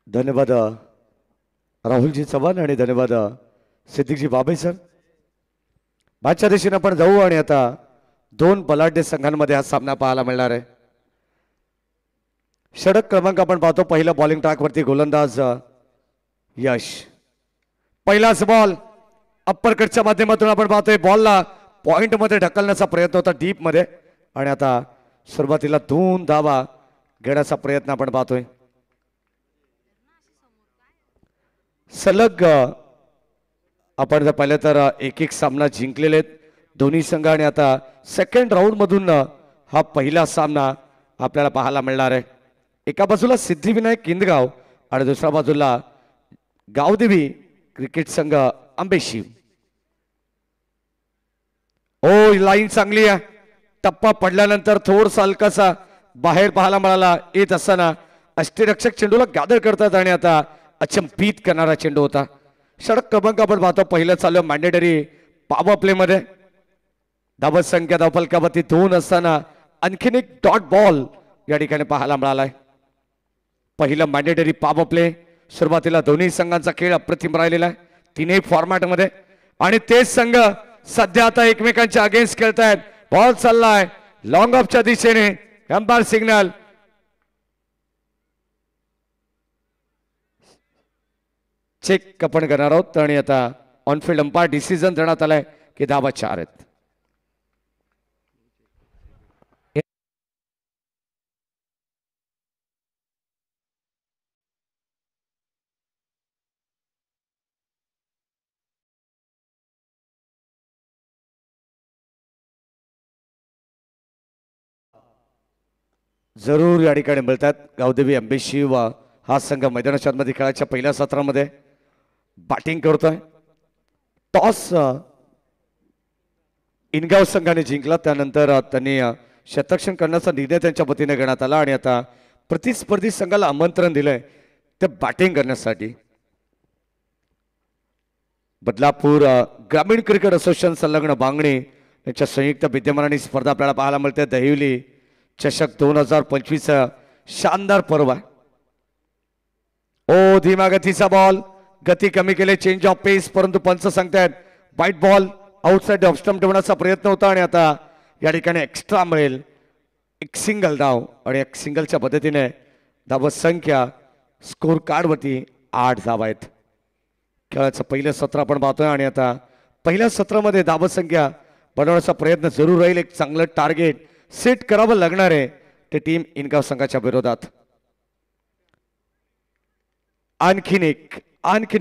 धन्यवाद राहुलजी चव्हाण आणि धन्यवाद सिद्दीकजी बाबे सर. मागच्या दिशेने आपण जाऊ आणि आता दोन बलाढ्य संघांमध्ये हा सामना पाहायला मिळणार आहे. षटक क्रमांक आपण पाहतो. पहिला बॉलिंग ट्रॅकवरती गोलंदाज यश. पहिलाच बॉल अप्परकटच्या माध्यमातून आपण पाहतोय. बॉलला पॉइंट मध्ये ढकलण्याचा प्रयत्न होता डीप मध्ये आणि आता सुरुवातीला 2 धावा घेण्याचा प्रयत्न आपण पाहतोय. सलग आपण जर पाहिलं तर एक सामना जिंकलेले आहेत दोन्ही संघ आणि आता सेकंड राऊंड मधून हा पहिला सामना आपल्याला पाहायला मिळणार आहे. एका बाजूला सिद्धिविनायक किंदगाव आणि दुसऱ्या बाजूला गावदेवी क्रिकेट संघ आंबेशी. ओ लाईन चांगली आहे. टप्पा पडल्यानंतर थोडसा हलकासा बाहेर पाहायला मिळाला. येत असताना अष्टरक्षक चेंडूला गादर करतात आणि आता अचंबित करणारा चेंडू होता. षटक क्रमांक आपण पाहतो. पहिलं चालू मॅन्डेटरी पॉवर प्ले मध्ये. धावत संख्या धावफलकावरती 2 असताना आणखीन एक डॉट बॉल या ठिकाणी पाहायला मिळालाय. पहिलं मॅन्डेटरी पॉवर प्ले. सुरुवातीला दोन्ही संघांचा खेळ अप्रतिम राहिलेला आहे तीनही फॉर्मॅट मध्ये आणि तेच संघ सध्या आता एकमेकांच्या अगेन्स्ट खेळतायत. बॉल चाललाय लॉंग ऑफच्या दिशेने. Umpire signal. चेक आपण करणार आहोत आणि आता ऑनफिल्ड अंपायर डिसिजन देण्यात आलाय की धावा 4 आहेत. जरूर या ठिकाणी मिळतात. गावदेवी आंबेशी व हा संघ मैदानाच्या मध्ये खेळाच्या पहिल्या सत्रामध्ये बॅटिंग करतोय. टॉस इनगाव संघाने जिंकला. त्यानंतर त्यांनी शतरक्षण करण्याचा निर्णय त्यांच्या वतीने घेण्यात आला आणि आता प्रतिस्पर्धी संघाला आमंत्रण दिलंय ते बॅटिंग करण्यासाठी. बदलापूर ग्रामीण क्रिकेट असोसिएशन संलग्न बांगणी यांच्या संयुक्त विद्यमानाने स्पर्धा आपल्याला पाहायला मिळते. दहिवली चषक 2025 शानदार पर्व आहे. ओ धीमा गतीचा बॉल. गती कमी केले. चेंज ऑफ पेस परंतु पंच सांगतायत white ball. Outside off stump ठेवण्याचा प्रयत्न होता आणि आता या ठिकाणी एक्स्ट्रा मिळेल. एक सिंगल धाव आणि एक सिंगलच्या पद्धतीने धाव संख्या स्कोर कार्ड वरती 8 धावा आहेत. खेळाचं पहिलं सत्र आपण पाहतोय आणि आता पहिल्या सत्रामध्ये धाव संख्या बनवण्याचा प्रयत्न जरूर राहील. एक चांगलं टार्गेट सेट करावं लागणार आहे ते टीम इनगाव संघाच्या विरोधात. आणखीन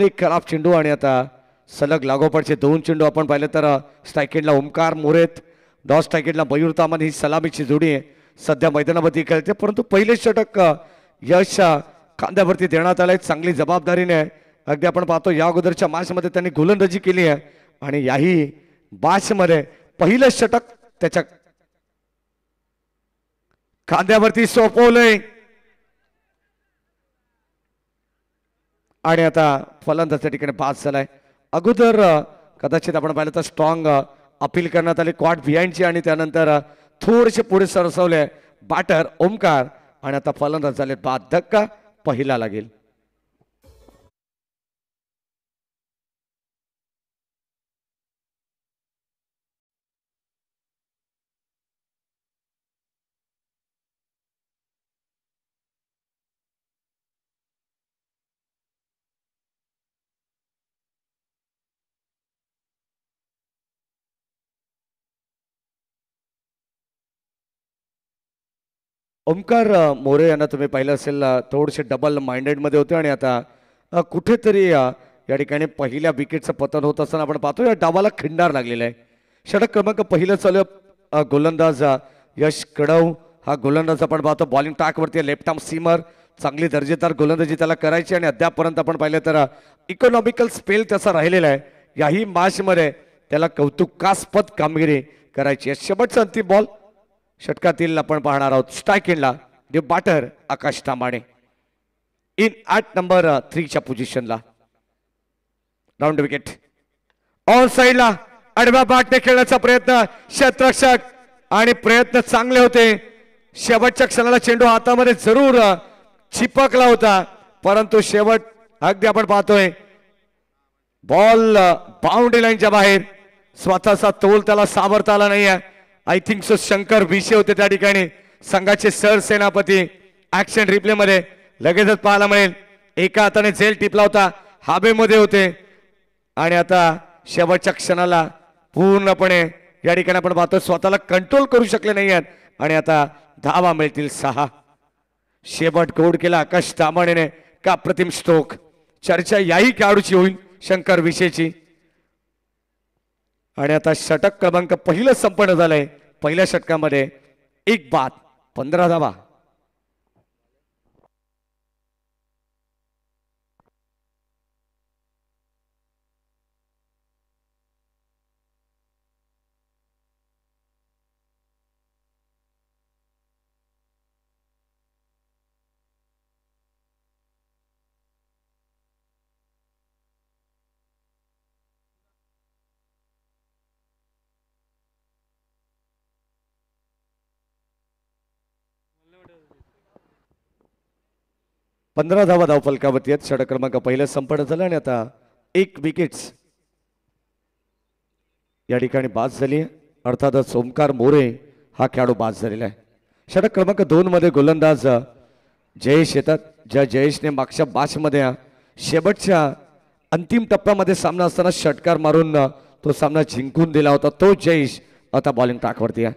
एक खराब चेंडू आणि आता सलग लागोपाठचे 2 चेंडू आपण पाहिले तर स्ट्राईकेडला ओमकार मोरेत, डॉ स्ट्राईकेडला मयूर तामन ही सलामीची जोडी आहे. सध्या मैदानावरती खेळते परंतु पहिले षटक यश खांद्यावरती देण्यात आलंय. चांगली जबाबदारीने अगदी आपण पाहतो या अगोदरच्या मॅच मध्ये त्यांनी गोलंदाजी केली आहे आणि याही मॅच मध्ये पहिलं षटक त्याच्या खांद्यावरती सोपवलंय आणि आता फलंदाज ठिकाणी पास झालाय. अगोदर कदाचित आपण पाहिलं तर स्ट्रॉंग अपील करण्यात आले क्वाड बिहाइंडची आणि त्यानंतर थोडेसे पुढे सरसवले बॅटर ओमकार आणि आता फलंदाज झाले बाद. धक्का पहिला लागेल. ओमकार मोरे यांना तुम्ही पाहिलं असेल थोडेसे डबल माइंडेड मध्ये होते आणि आता कुठेतरी या ठिकाणी पहिल्या विकेटचं पतन होत असताना आपण पाहतो या डावाला खिंडार लागलेला आहे. षटक क्रमांक पहिलं चालू गोलंदाज यश कडव. हा गोलंदाज आपण पाहतो बॉलिंग ट्रॅकवरती लेफ्ट आर्म सीमर. चांगली दर्जेदार गोलंदाजी त्याला करायची आणि अद्यापर्यंत आपण पाहिलं तर इकॉनॉमिकल स्पेल त्याचा राहिलेला आहे. याही मॅच मध्ये त्याला कौतुकास्पद कामगिरी करायची आहे. शेवटचा अंतिम बॉल षटकातील आपण पाहणार आहोत. स्ट्राईक एंडला the batter Akash Tambane in at number 3 च्या पोझिशनला. राऊंड विकेट ऑन साइडला आडव्या बॅटने खेळण्याचा प्रयत्न क्षेत्ररक्षक आणि प्रयत्न चांगले होते. शेवटच्या क्षणाला चेंडू हातामध्ये जरूर चिपकला होता परंतु शेवट अगदी आपण पाहतोय बॉल बाउंड्री लाईनच्या बाहेर, स्वतःचा तोल त्याला सावरता आला नाहीये. आय थिंक सो शंकर विषय होते त्या ठिकाणी. संघाचे सरसेनापती ऍक्शन रिप्ले मध्ये लगेचच पाहायला मिळेल. एका हाताने झेल टिपला होता, हवेमध्ये होते आणि आता शेवटच्या क्षणाला पूर्णपणे या ठिकाणी आपण पाहतो स्वतःला कंट्रोल करू शकले नाही आहेत आणि आता धावा मिळतील 6. शेवट गोड केला आकाश तांबणेने. का प्रतिम स्ट्रोक. चर्चा याही खेळाडूची होईल शंकर विषयची. आणि आता षटक क्रमांक पहिलं संपन्न झालंय. पहिल्या षटकामध्ये 1 बाद 15 धावा. पंधरा धावा धावफलकावरती आहेत. षटक क्रमांक पहिलं संपन्न झालं आणि आता 1 विकेट्स या ठिकाणी बाद झाली आहे. अर्थातच ओमकार मोरे हा खेळाडू बाद झालेला आहे. षटक क्रमांक 2 मध्ये गोलंदाज जयेश येतात. ज्या जयेशने मागच्या बॅचमध्ये शेवटच्या अंतिम टप्प्यामध्ये सामना असताना षटकार मारून तो सामना जिंकून दिला होता. तो जयेश आता बॉलिंग ट्रॅकवरती आहे.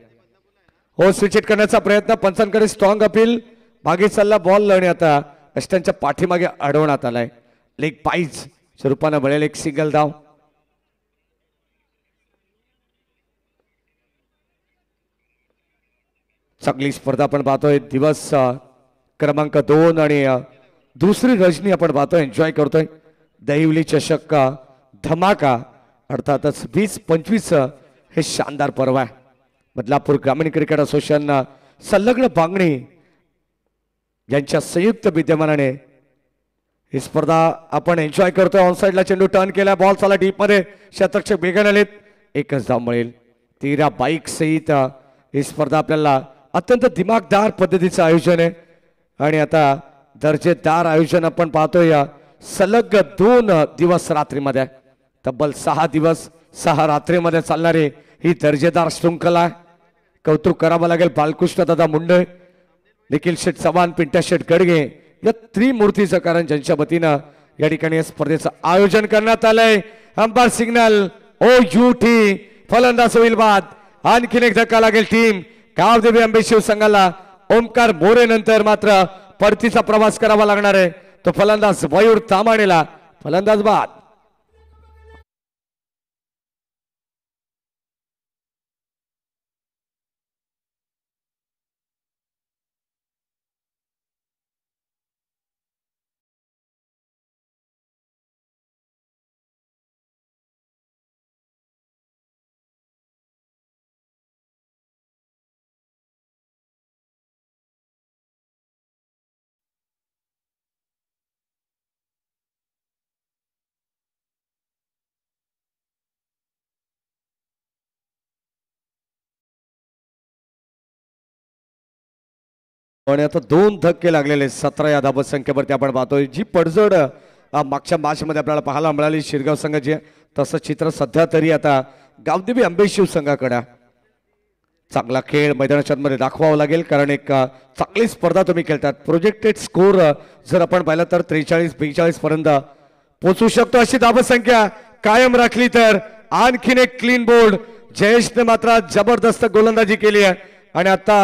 हो, स्विच हिट करण्याचा प्रयत्न. पंचांकडे स्ट्रॉंग अपील. मागे चालला बॉल आणि आता अष्टांच्या पाठीमागे अडवण्यात आलाय. लेग पाईज स्वरूपानं मिळेल एक सिंगल धाव. चांगली स्पर्धा आपण पाहतोय. दिवस क्रमांक 2 आणि दुसरी रजनी आपण पाहतोय, एन्जॉय करतोय. दहिवली चषक धमाका अर्थातच 20-25 हे शानदार पर्व आहे. बदलापूर ग्रामीण क्रिकेट असोसिएशन संलग्न बांगणी यांच्या संयुक्त विद्यमानाने ही स्पर्धा आपण एन्जॉय करतोय. ऑन साइडला चेंडू टर्न केला, बॉल चाला डीप मध्ये. शतरक्षक बेगन आलेत. 1च धाव मिळेल. 13 बाईक सहित ही स्पर्धा आपल्याला अत्यंत दिमागदार पद्धतीचं आयोजन आहे आणि आता दर्जेदार आयोजन आपण पाहतोय. सलग 2 दिवस रात्रीमध्ये, तब्बल 6 दिवस 6 रात्रीमध्ये चालणारी ही दर्जेदार शृंखला. कौतुक करावं लागेल बालकृष्ण दादा मुंडे, निखिल शेठ चव्हाण, पिंट्या शेठ गडगे या त्रिमूर्तीचं कारण ज्यांच्या वतीनं या ठिकाणी स्पर्धेचं आयोजन करण्यात आलंय. Umpire signal OUT. फलंदाज होईल बाद. आणखीन एक धक्का लागेल टीम गावदेवी आंबे शिवसंघाला. ओमकार मोरे नंतर मात्र परतीचा प्रवास करावा लागणार आहे. तो फलंदाज मयूर तामाणेला. फलंदाज बाद. आणि आता 2 धक्के लागलेले 17 या धाबत संख्येवरती आपण पाहतोय. जी पडझड मागच्या मॅच मध्ये आपल्याला पाहायला मिळाली शिरगाव संघाची, तसं चित्र सध्या तरी आता गावदेवी आंबे शिवसंघाकडे. चांगला खेळ मैदानाच्या मध्ये दाखवावा लागेल कारण एक चांगली स्पर्धा तुम्ही खेळतात. प्रोजेक्टेड स्कोर जर आपण पाहिलं तर 43-42 पर्यंत पोहोचू शकतो अशी धाबत संख्या कायम राखली तर. आणखीन एक क्लीन बोल्ड. जयेशने मात्र जबरदस्त गोलंदाजी केली आहे आणि आता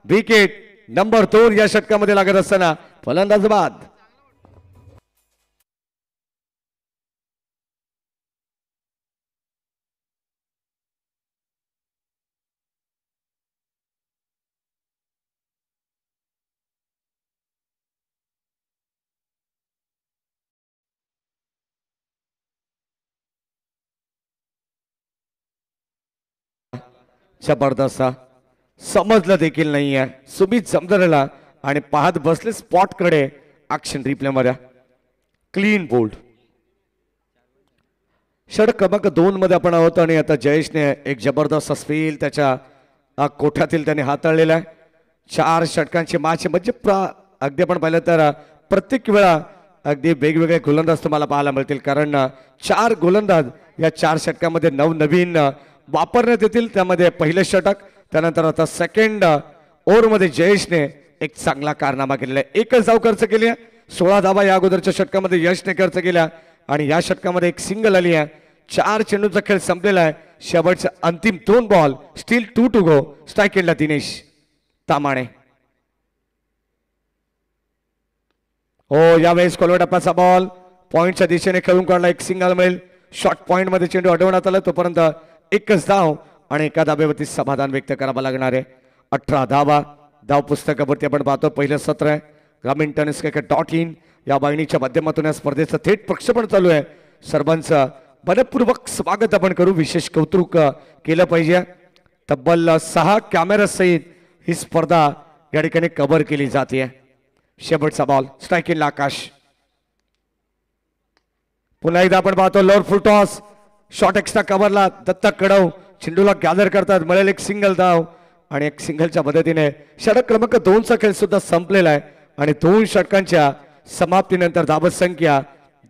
विकेट नंबर 2 या षटकामध्ये लागत असताना फलंदाज बाद. जबरदस्त समजलं देखील नाहीये. सुमित जमदरेला आणि पाहत बसले स्पॉट कडे. ऍक्शन रिप्ले मध्ये क्लीन बोल्ड. षटक क्रमांक 2 मध्ये आपण आहोत आणि आता जयेशने एक जबरदस्त स्पेल त्याच्या कोठ्यातील त्याने हाताळलेला आहे. 4 षटकांची मॅच म्हणजे अगदी आपण पाहिलं तर प्रत्येक वेळा अगदी वेगवेगळे गोलंदाज तुम्हाला पाहायला मिळतील, कारण 4 गोलंदाज या 4 षटकामध्ये नवनवीन वापरण्यात येतील. त्यामध्ये पहिलं षटक, त्यानंतर आता सेकंड ओव्हरमध्ये जयेशने एक चांगला कारनामा केलेला आहे. एकच धाव खर्च केली आहे. 16 धावा या अगोदरच्या षटकामध्ये यशने खर्च केल्या आणि या षटकामध्ये एक सिंगल आली आहे. 4 चेंडूचा खेळ संपलेला आहे. शेवटचे अंतिम 2 ball, still 2 to go. Strike एंडला दिनेश तामाणे. हो, यावेळेस कोलवटप्पाचा बॉल पॉइंटच्या दिशेने खेळून काढला. एक सिंगल मिळेल. शॉर्ट पॉइंट मध्ये चेंडू अडवण्यात आला. तोपर्यंत एकच धाव आणि एका धाब्यावरती समाधान व्यक्त करावं लागणार आहे. 18 धावा धाव पुस्तकावरती आपण पाहतो. पहिलं सत्र आहे. ग्रामीण टेनिस .in या वाहिनीच्या माध्यमातून या स्पर्धेचं थेट प्रक्षेपण चालू आहे. सर्वांचं मनपूर्वक स्वागत आपण करू. विशेष कौतुक केलं पाहिजे. तब्बल 6 कॅमेरा सहित ही स्पर्धा या ठिकाणी कव्हर केली जाते. शेवटचा बॉल, स्ट्राईक इन आकाश. पुन्हा एकदा आपण पाहतो lower full toss. Shot extra कव्हरला दत्तक कडव चेंडूला गॅदर करतात. मिळेल एक सिंगल धाव आणि एक सिंगलच्या मदतीने षटक क्रमांक 2चा खेळ सुद्धा संपलेला आहे आणि 2 षटकांच्या समाप्तीनंतर धाव संख्या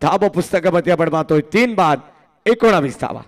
धाव पुस्तकामध्ये आपण पाहतोय 3 बाद 19 धावा.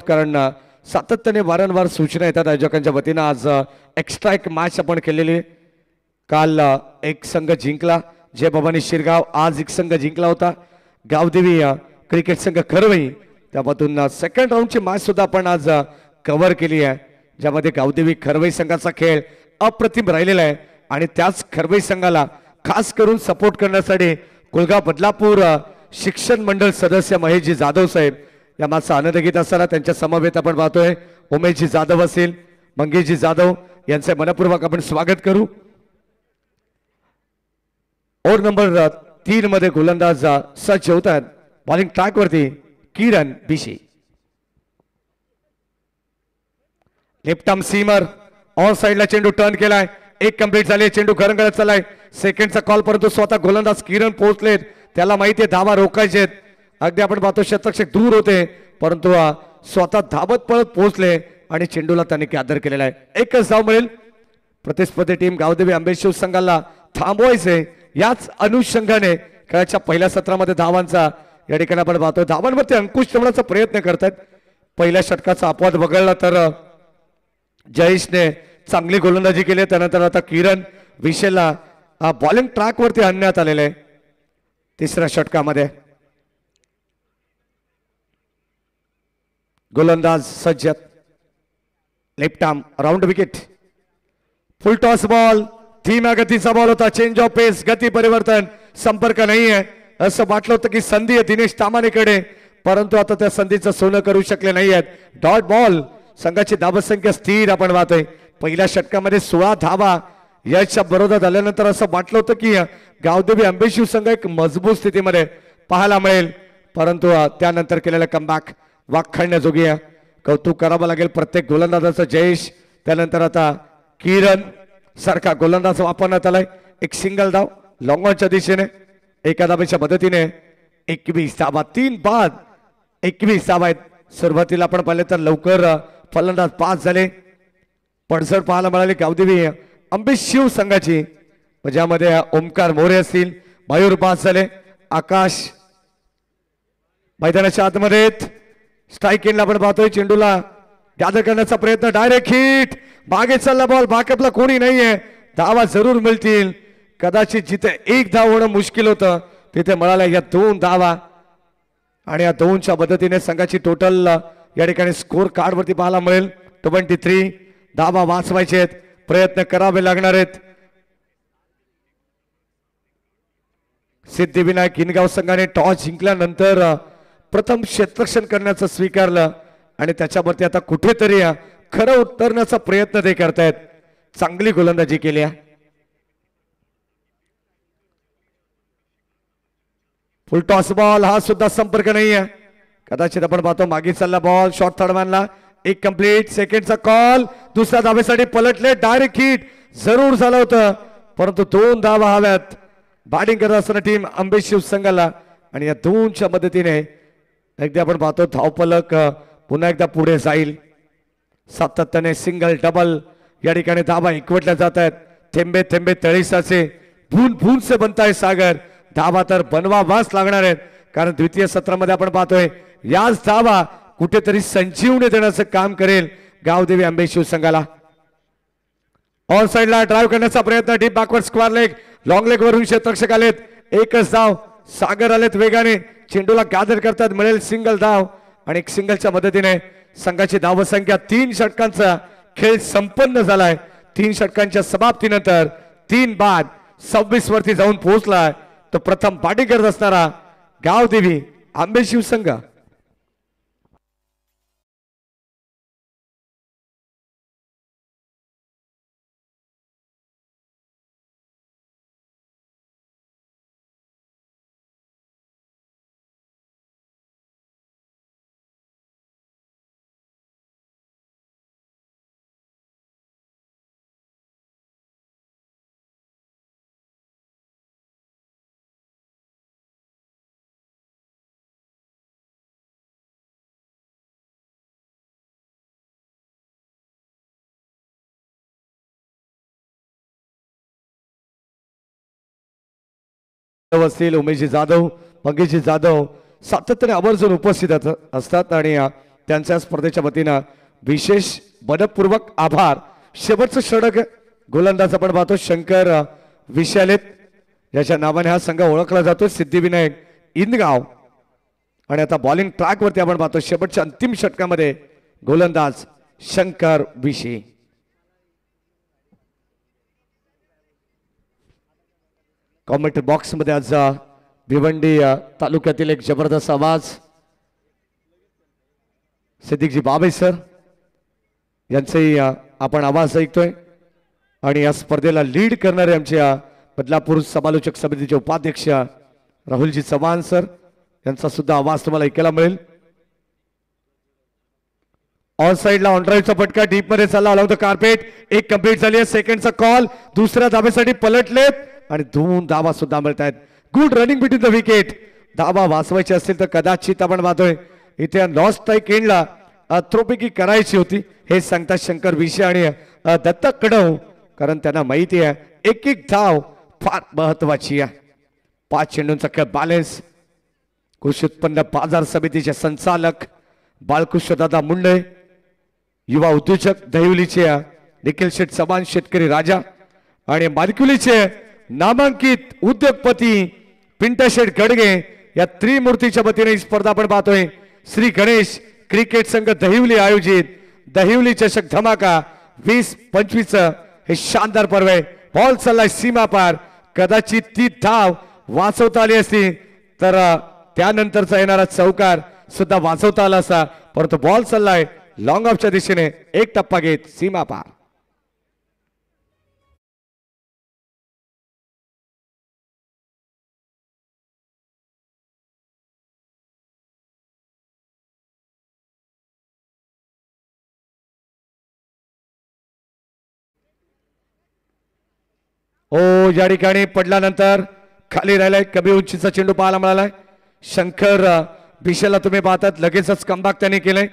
कारण सातत्याने वारंवार सूचना येतात आयोजकांच्या वतीनं. आज एक्स्ट्रा एक मॅच आपण केलेली. काल एक संघ जिंकला, जय भवानी शिरगाव. आज एक संघ जिंकला होता, गावदेवी क्रिकेट संघ खरवई. त्यामधून सेकंड राऊंडची मॅच सुद्धा आपण आज कव्हर केली आहे, ज्यामध्ये गावदेवी खरवई संघाचा खेळ अप्रतिम राहिलेला आहे आणि त्याच खरवई संघाला खास करून सपोर्ट करण्यासाठी कुलगाव बदलापूर शिक्षण मंडळ सदस्य महेशजी जाधव साहेब या माझा आनंद घेत असताना त्यांच्या समवेत आपण पाहतोय उमेशजी जाधव असेल, मंगेशजी जाधव यांचे मनपूर्वक आपण स्वागत करू. ओव्हर नंबर 3 मध्ये गोलंदाज सज्ज होतात. बॉलिंग ट्रॅक वरती किरण बिशी. लेफ्ट आर्म सीमर ऑन साइडला चेंडू टर्न केलाय. एक कंप्लीट झाली. चेंडू घरंगळत चाललाय. सेकंडचा कॉल, परंतु स्वतः गोलंदाज किरण पोहोचलेत. त्याला माहिती आहे धावा रोखायचेत. अगदी आपण पाहतो शतरक्षक दूर होते, परंतु स्वतः धावत पळत पोहोचले आणि चेंडूला त्यांनी गॅदर केलेला आहे. एकच धाव मिळेल. प्रतिस्पर्धी टीम गावदेवी आंबेशिव संघाला थांबवायचे. याच अनुषंगाने खेळाच्या पहिल्या सत्रामध्ये धावांचा या ठिकाणी आपण पाहतो. धावांवरती अंकुश ठेवण्याचा प्रयत्न करतात. पहिल्या षटकाचा अपवाद वगळला तर जयेशने चांगली गोलंदाजी केली. त्यानंतर आता किरण विशेला बॉलिंग ट्रॅक वरती आणण्यात आलेले आहे. तिसऱ्या षटकामध्ये गोलंदाज सज्ज. Left arm round wicket. Full toss ball. धीम्या गतीचा बॉल होता. चेंज ऑफ पेस, गती परिवर्तन, संपर्क नाही आहे असं वाटलं होतं की संधी आहे दिनेश तामानेकडे, परंतु आता त्या संधीचं सोनं करू शकले नाही आहेत. Dot ball. संघाची धावसंख्या स्थिर आपण पाहतोय. पहिल्या षटकामध्ये 16 धावा यशच्या बरोबर आल्यानंतर असं वाटलं होतं की गावदेवी आंबेशिव संघ एक मजबूत स्थितीमध्ये पाहायला मिळेल, परंतु त्यानंतर केलेला कमबॅक वाखाणण्याजोगी आहे. कौतुक करावं लागेल प्रत्येक गोलंदाजाचं. जयेश, त्यानंतर आता किरण सारखा गोलंदाज वापरण्यात आलाय. एक सिंगल धाव लॉंग ऑनच्या दिशेने एका धावेच्या मदतीने 21 धावा. 3 बाद 21 धावा आहेत. सुरुवातीला आपण पाहिले तर लवकर फलंदाज 5 झाले. पडझड पाहायला मिळाली गावदेवी आंबेशिव संघाची, ज्यामध्ये ओमकार मोरे असतील. मयूर 5 झाले. आकाश मैदानाच्या आतमध्ये. स्ट्राईक एंडला आपण पाहतोय चेंडूला गॅदर करण्याचा प्रयत्न. Direct hit. मागे चालला बॉल. बॅकअपला कोणी नाहीये. धावा जरूर मिळतील. कदाचित जिथे एक धाव होणं मुश्किल होतं तिथे मिळाल्या या 2 धावा आणि या 2च्या मदतीने संघाची टोटल या ठिकाणी स्कोर कार्ड वरती पाहायला मिळेल 23 धावा वाचवायचे आहेत. प्रयत्न करावे लागणार आहेत. सिद्धिविनायक इनगाव संघाने टॉस जिंकल्यानंतर प्रथम क्षेत्ररक्षण करण्याचं स्वीकारलं आणि त्याच्यावरती आता कुठेतरी खरं उतरण्याचा प्रयत्न ते करतायत. चांगली गोलंदाजी केली आहे. फुल टॉस बॉल हा सुद्धा संपर्क नाही आहे. कदाचित आपण पाहतो मागे चालला बॉल शॉर्ट थर्डमॅनला एक कंप्लीट सेकंडचा कॉल दुसऱ्या धावेसाठी पलटले डायरेक्ट हिट जरूर झालं होतं परंतु 2 धावा हव्यात. बॅटिंग करत असताना टीम अंबे शिवसंघाला आणि या 2च्या मदतीने एकदा आपण पाहतो धावफलक पुन्हा एकदा पुढे जाईल. सातत्याने सिंगल डबल या ठिकाणी धावा एकवटल्या जात आहेत. थेंबे थेंबे तळीसाचे बूंद बूंद से बनता है सागर. धावा तर बनवावाच लागणार आहेत कारण द्वितीय सत्रामध्ये आपण पाहतोय याच धावा कुठेतरी संजीवनी देण्याचं काम करेल गावदेवी आंबे शिवसंघाला. ऑन साइडला ड्राइव्ह करण्याचा प्रयत्न deep backward square leg long leg वरून क्षेत्ररक्षक आलेत. एकच धाव सागर आलेत वेगाने चेंडूला गॅदर करतात मिळेल सिंगल धाव आणि एक सिंगलच्या मदतीने संघाची धावसंख्या 3 षटकांचा खेळ संपन्न झालाय. 3 षटकांच्या समाप्तीनंतर 3 बाद 26 वरती जाऊन पोहोचलाय. तो प्रथम बॅटिंग करत असणारा गावदेवी आंबे शिवसंघ. असतील उमेशजी जाधव मंगेशजी जाधव सातत्याने आवर्जून उपस्थित असतात आणि त्यांच्या स्पर्धेच्या वतीनं विशेष मनपूर्वक आभार. शेवटचं षटक गोलंदाज आपण पाहतो शंकर विशालेत याच्या नावाने हा संघ ओळखला जातो. सिद्धिविनायक इंदगाव आणि आता बॉलिंग ट्रॅक वरती आपण पाहतो शेवटच्या अंतिम षटकामध्ये गोलंदाज शंकर विशे. कॉमेंट बॉक्स मध्ये आज भिवंडी तालुक्यातील एक जबरदस्त आवाज सिद्दीकजी बाबे सर यांचाही आपण आवाज ऐकतोय आणि या स्पर्धेला लीड करणारे आमच्या बदलापूर समालोचक समितीचे उपाध्यक्ष राहुलजी चव्हाण सर यांचा सुद्धा आवाज तुम्हाला ऐकायला मिळेल. ऑन साइडला ऑन ड्राईव्हचा फटका डीप मध्ये चालला अलॉंग द कार्पेट एक कंप्लीट झाली आहे. सेकंडचा कॉल दुसऱ्या धावेसाठी पलटलेत आणि 2 धावा सुद्धा मिळत आहेत. Good running between the wicket. धावा वाचवायची असतील तर कदाचित आपण पाहतोय इथे लॉस स्ट्राईक एंडला थ्रोपैकी करायची होती हे सांगतात शंकर विषय आणि दत्तक कडव कारण त्यांना माहिती आहे एक एक धाव फार महत्वाची आहे. 5 चेंडूंचा खेळ बॅलन्स. कृषी उत्पन्न बाजार समितीचे संचालक बाळकृष्णदादा मुंडे युवा उद्योजक दहिवलीचे निखिल शेठ चव्हाण शेतकरी राजा आणि मार्क्युलीचे नामांकित उद्योगपती पिंटा शेठ गडगे या त्रिमूर्तीच्या वतीने ही स्पर्धा आपण पाहतोय. श्री गणेश क्रिकेट संघ दहिवली आयोजित दहिवली चषक धमाका 20-25 हे शानदार पर्व आहे. बॉल चाललाय सीमा पार कदाचित ती धाव वाचवता आली असती तर त्यानंतरचा येणारा चौकार सुद्धा वाचवता आला असता परंतु बॉल चाललाय लॉंग ऑफच्या दिशेने एक टप्पा घेत सीमा पार. ओ या ठिकाणी पडल्यानंतर खाली राहिलाय कमी उंचीचा चेंडू पाहायला मिळालाय. शंकर भिशेला तुम्ही पाहतात लगेचच कमबॅक त्यांनी केलंय.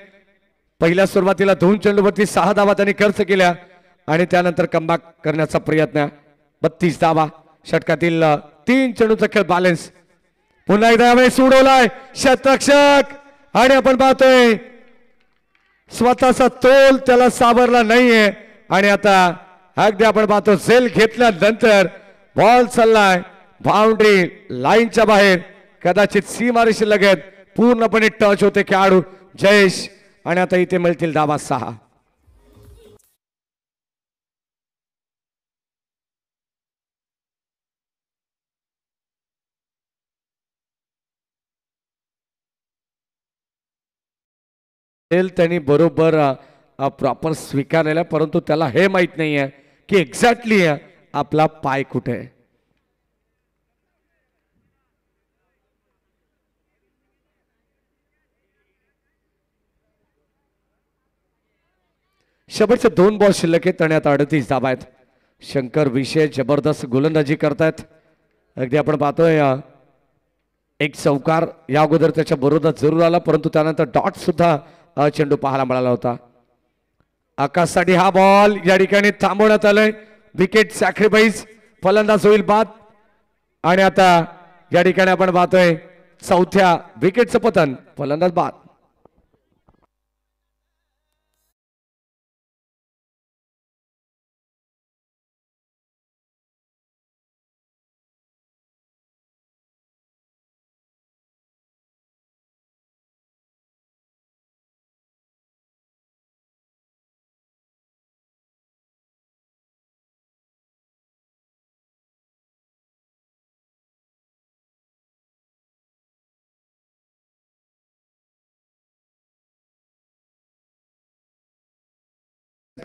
पहिल्या सुरुवातीला 2 चेंडूवरती 6 धावा त्यांनी खर्च केल्या आणि त्यानंतर कमबॅक करण्याचा प्रयत्न 32 धावा षटकातील 3 चेंडूचा खेळ बॅलन्स. पुन्हा एकदा यावेळी सोडवलाय क्षेत्ररक्षक आणि आपण पाहतोय स्वतःचा तोल त्याला सावरला नाहीये आणि आता अगदी आपण पाहतो झेल घेतल्यानंतर बॉल चाललाय बाउंड्री लाईनच्या बाहेर कदाचित सीमारेषे लगत पूर्णपणे टच होते खेळाडू जयेश आणि आता इथे मिळतील धावा 6. त्यांनी बरोबर प्रॉपर स्वीकारलेला, परंतु त्याला हे माहित नाही आहे की एक्झॅक्टली आपला पाय कुठे आहे. शेवटचे 2 बॉल शिल्लक आहेत आणि आता 38 धावा आहेत. शंकर विशेष जबरदस्त गोलंदाजी करतायत. अगदी आपण पाहतोय एक चौकार या अगोदर त्याच्या बरोबर जरूर आला, परंतु त्यानंतर डॉट सुद्धा चेंडू पाहायला मिळाला होता. आकाशसाठी हा बॉल या ठिकाणी थांबवण्यात आलाय. विकेट सॅक्रिफाईस, फलंदाज होईल बाद. आणि आता या ठिकाणी आपण पाहतोय चौथ्या विकेटचं पतन, फलंदाज बाद.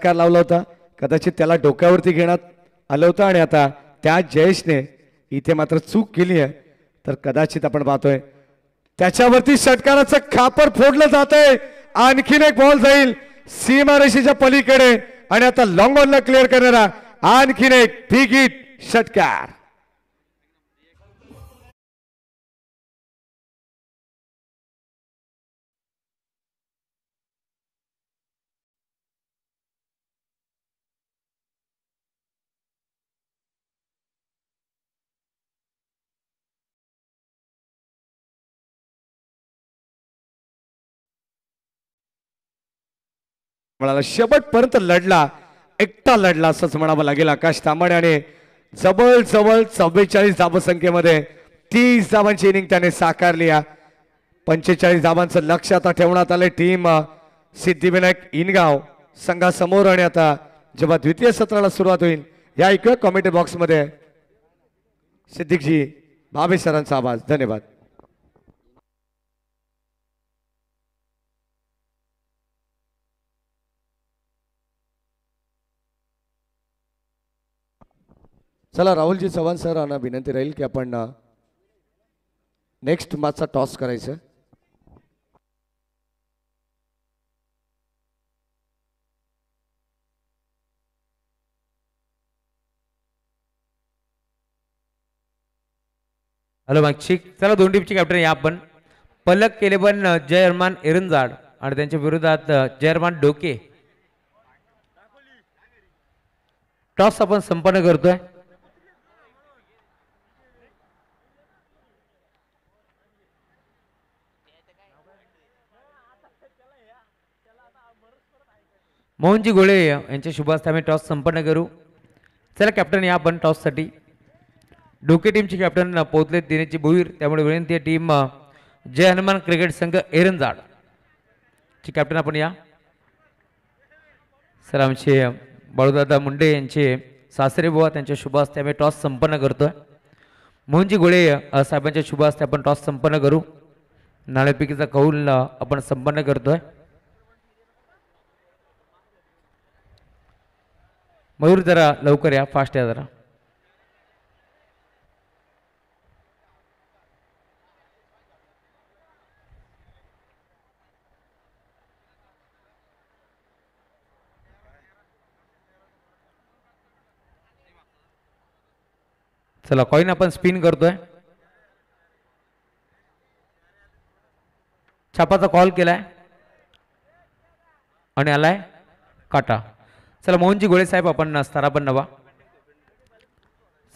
लावला होता, कदाचित त्याला डोक्यावरती घेण्यात आलं होतं आणि आता त्या जयेशने इथे मात्र चूक केली आहे, तर कदाचित आपण पाहतोय त्याच्यावरती षटकाराचं खापर फोडलं जातंय. आणखीन एक बॉल जाईल सीमारेषेच्या पलीकडे आणि आता लॉंग ऑनला क्लिअर करणारा आणखीन एक बिग हिट षटकार. म्हणाला शेवटपर्यंत लढला, एकटा लढला असंच म्हणावं लागेल आकाश तांबडे. आणि जवळ जवळ 44 धावसंख्येमध्ये 30 धावांची इनिंग त्याने साकारली. 45 धावांचं लक्ष आता ठेवण्यात आले टीम सिद्धिविनायक इनगाव संघासमोर. आणि आता जेव्हा द्वितीय सत्राला सुरुवात होईल या ऐकूया कॉमेंट बॉक्स मध्ये सिद्धिकजी भावे सरांचा आवाज. धन्यवाद. चला राहुलजी चव्हाण सर यांना विनंती राहील की आपण नेक्स्ट मॅचचा टॉस करायचं. हॅलो मागशिक, चला दोन टीमचे कॅप्टन या आपण. पलक केलेबन जय अरमान एरंजाड आणि त्यांच्या विरोधात जय अरमान डोके. टॉस आपण संपन्न करतोय. मोहनजी गोळे यांच्या शुभास्ते आम्ही टॉस संपन्न करू. चला कॅप्टन या आपण टॉससाठी. डोके टीमचे कॅप्टन पोहोचले दिनेशजी भोईर, त्यामुळे विनंती आहे टीम जय हनुमान क्रिकेट संघ एरंजाड ची कॅप्टन आपण या. सर आमचे बाळूदादा मुंडे यांचे सासरे बुवा त्यांच्या शुभास्ते आम्ही टॉस संपन्न करतोय. मोहनजी गोळे साहेबांच्या शुभास्ते आपण टॉस संपन्न करू. नाणेफेकीचा कौल आपण संपन्न करतोय. मयूर जरा लवकर या, फास्ट या जरा. चला कॉइन आपण स्पिन करतोय. छापाचा कॉल केलाय आणि आलाय काटा. चला मोहनजी गोळे साहेब आपण स्थानापन्न नवा.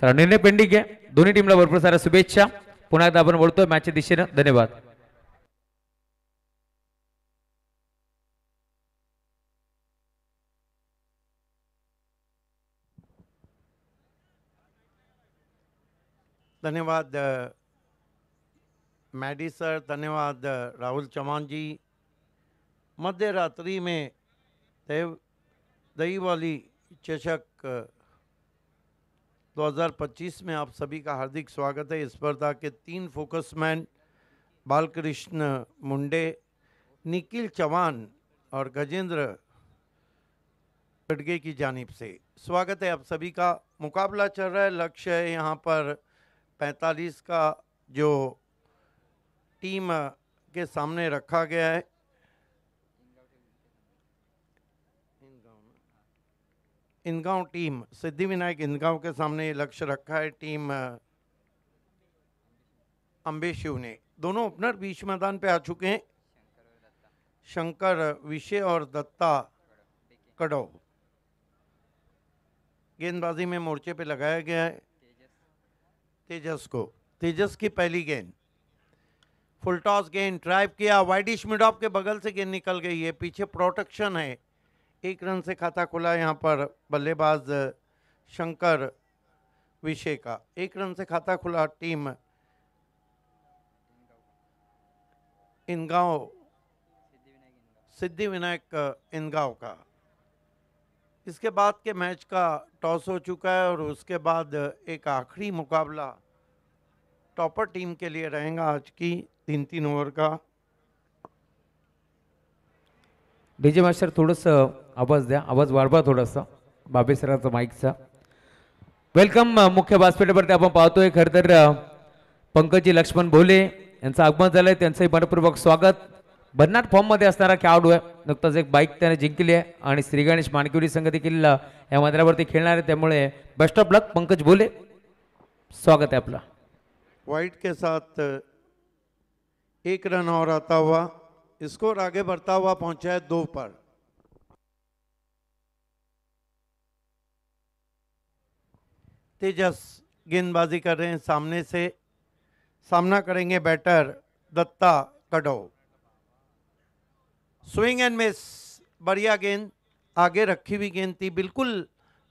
चला निर्णय पेंडिंग आहे. दोन्ही टीमला भरपूर साऱ्या शुभेच्छा. पुन्हा एकदा आपण बोलतोय मॅचच्या दिशेनं. धन्यवाद. धन्यवाद मैडी सर, धन्यवाद राहुल चौहान जी. मध्य रात्रि में दही वाली चषक 2025 में आप सभी का हार्दिक स्वागत है. इस स्पर्धा के 3 फोकसमैन बालकृष्ण मुंडे, निखिल चौहान और गजेंद्र गडगे की जानिब से स्वागत है आप सभी का। मुकाबला चल रहा है, लक्ष्य है यहाँ पर 45 का जो टीम के सामने रखा गया है। इनगांव टीम, सिद्धिविनायक इनगांव के सामने लक्ष्य रखा है टीम अंबे शिव ने। दोनों ओपनर बीच मैदान पे आ चुके हैं, शंकर विषय और दत्ता कड़ो। गेंदबाजी में मोर्चे पे लगाया गया है तेजस को। तेजस की पहली गेंद, फुल टॉस गेंद, ड्राइव किया, वाइडिश मिड ऑफ के बगल से गेंद निकल गई है, पीछे प्रोटेक्शन है। 1 रन से खाता खुला यहाँ पर बल्लेबाज शंकर विषय का। 1 रन से खाता खुला टीम इनगांव, सिद्धिविनायक इनगांव का। इसके बाद के मैच का टॉस हो चुका है और उसके बाद एक आखिरी मुकाबला टॉपर टीम के लिए रहेगा आज की 3-3 ओव्हर का। डीजे मास्टर थोडंसं आवाज द्या, आवाज वाढवा थोडासा बाबे सरांचा माईकचा। वेलकम मुख्य व्यासपीठावरती आपण पाहतोय खरं तर पंकजी लक्ष्मण भोले यांचं आगमन झालंय, त्यांचंही मनपूर्वक स्वागत। भन्नाट फॉर्म मध्ये असणारा खेळाडू आहे, नुकताच एक बाईक त्याने जिंकली आहे आणि श्री गणेश मानकिवली संघ देखील या मैदानावरती खेळणार आहे, त्यामुळे बेस्ट ऑफ लक पंकज भोले, स्वागत आहे आपला। वाइट के साथ 1 रन और आता हुआ, स्कोर आगे बढ़ता हुआ पहुंचा है 2 पर। तेजस गेंदबाजी कर रहे हैं सामने से, सामना करेंगे बैटर दत्ता कड़ो। स्विंग एंड मिस, बढ़िया गेंद, आगे रखी हुई गेंद थी, बिल्कुल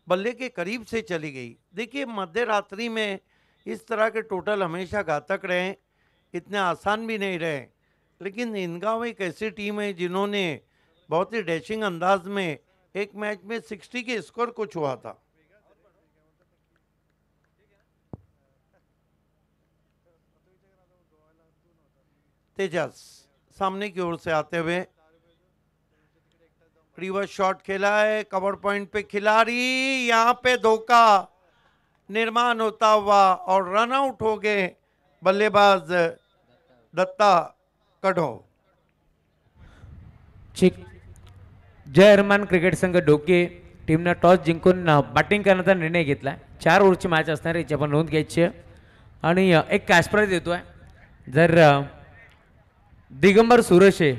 बल्ले के करीब से चली गई। देखिए मध्य रात्रि में इस तरह के टोटल हमेशा घातक रहे, इतने आसान भी नहीं रहे, लेकिन इनगांव एक ऐसी टीम है जिन्होंने बहुत ही डैशिंग अंदाज में एक मैच में 60 के स्कोर को छुआ था। तेजस सामने की ओर से आते हुए रिवर्स शॉट खेला है, कवर पॉइंट पे खिलाड़ी, यहाँ पे धोखा निर्माण होता हुआ और रन आउट हो गए बल्लेबाज दत्ता कड़ो। ठीक, जय हनुमान क्रिकेट संघ डोके टीमनं टॉस जिंकून बॅटिंग करण्याचा निर्णय घेतलाय। 4 ओव्हरची मॅच असणार आहे, याची आपण नोंद घ्यायची आहे आणि एक कॅश प्राइज देतोय। जर दिगंबर सुरेशे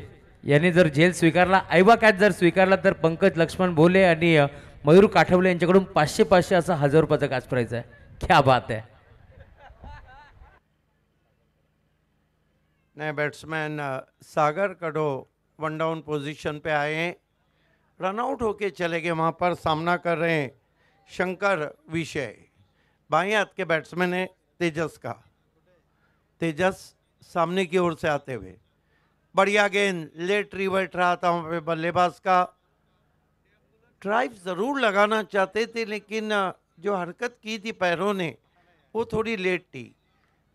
यांनी जर झेल स्वीकारला, ऐवा कॅच जर स्वीकारला, तर पंकज लक्ष्मण भोले आणि मयूर काठवले यांच्याकडून 500 असा 1000 रुपयाचा कॅश प्राइज आहे। क्या बात है। नए बैट्समैन सागर कड़ो 1 डाउन पोजीशन पे आए हैं, रन आउट होके चले गए, वहाँ पर सामना कर रहे हैं शंकर विषय। बाएं हाथ के बैट्समैन है तेजस का। तेजस सामने की ओर से आते हुए, बढ़िया गेंद, लेट रिवर्ट रहा था वहाँ पे बल्लेबाज का। ड्राइव ज़रूर लगाना चाहते थे, लेकिन जो हरकत की थी पैरों ने वो थोड़ी लेट थी।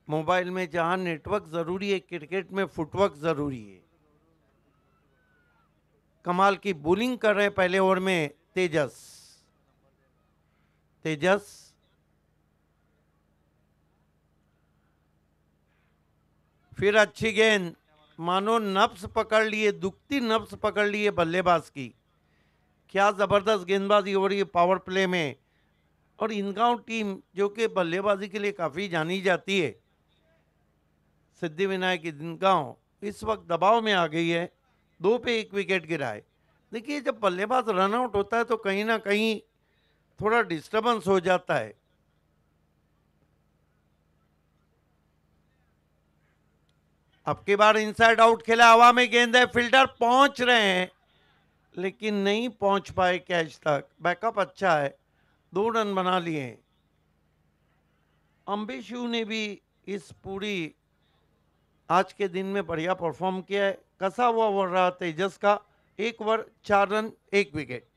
मोबाइल में जहाँ नेटवर्क ज़रूरी है, क्रिकेट में फुटवर्क ज़रूरी है। कमाल की बॉलिंग कर रहे हैं पहले ओवर में तेजस। तेजस फिर अच्छी गेंद, मानो नब्स पकड़ लिए, दुखती नब्स पकड़ लिए बल्लेबाज की। क्या ज़बरदस्त गेंदबाजी हो रही है पावर प्ले में। और इनगांव टीम जो कि बल्लेबाजी के लिए काफ़ी जानी जाती है, सिद्धिविनायक इनगांव इस वक्त दबाव में आ गई है। 2 पे 1 विकेट गिरा है। देखिए जब बल्लेबाज रन आउट होता है तो कहीं ना कहीं थोड़ा डिस्टर्बेंस हो जाता है। अब की बार इनसाइड आउट खेला, हवा में गेंद है, फील्डर पहुंच रहे हैं लेकिन नहीं पहुंच पाए कैच तक। बैकअप अच्छा है, 2 रन बना लिए। अंबे शिव ने भी इस पूरी आज के दिन में बढ़िया परफॉर्म किया है। कसा हुआ ओवर रहा तेजस का, 1 ओवर 4 रन 1 विकेट।